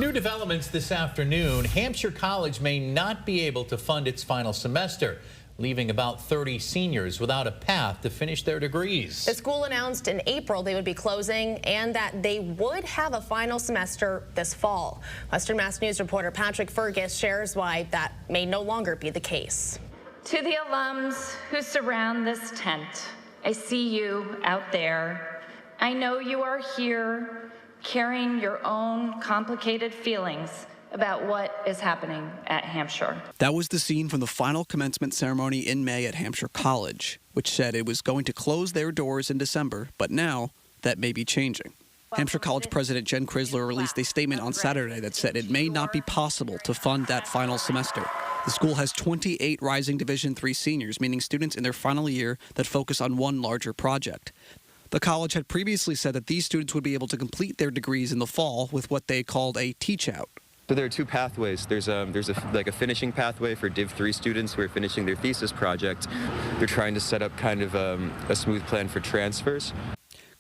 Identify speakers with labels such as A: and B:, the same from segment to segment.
A: New developments this afternoon. Hampshire College may not be able to fund its final semester, leaving about 30 seniors without a path to finish their degrees.
B: The school announced in April they would be closing and that they would have a final semester this fall. Western Mass News reporter Patrick Fergus shares why that may no longer be the case.
C: To the alums who surround this tent, I see you out there. I know you are here carrying your own complicated feelings about what is happening at Hampshire.
D: That was the scene from the final commencement ceremony in May at Hampshire College, which said it was going to close their doors in December, but now that may be changing. Hampshire College President Jen Crisler released a statement on Saturday that said it may not be possible to fund that final semester. The school has 28 rising Division III seniors, meaning students in their final year that focus on one larger project. The college had previously said that these students would be able to complete their degrees in the fall with what they called a teach-out.
E: So there are two pathways. There's a finishing pathway for Div 3 students who are finishing their thesis project. They're trying to set up kind of a smooth plan for transfers.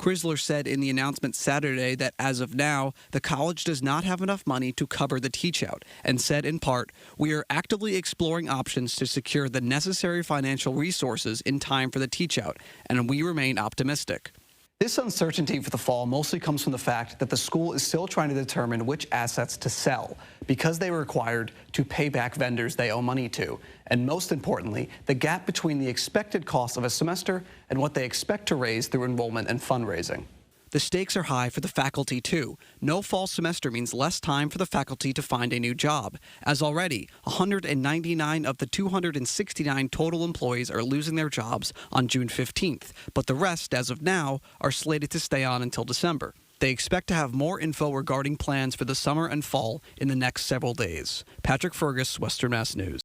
D: Crisler said in the announcement Saturday that as of now, the college does not have enough money to cover the teach-out, and said in part, "We are actively exploring options to secure the necessary financial resources in time for the teach-out, and we remain optimistic." This uncertainty for the fall mostly comes from the fact that the school is still trying to determine which assets to sell because they were required to pay back vendors they owe money to. And most importantly, the gap between the expected cost of a semester and what they expect to raise through enrollment and fundraising. The stakes are high for the faculty, too. No fall semester means less time for the faculty to find a new job, as already 199 of the 269 total employees are losing their jobs on June 15th, but the rest, as of now, are slated to stay on until December. They expect to have more info regarding plans for the summer and fall in the next several days. Patrick Fergus, Western Mass News.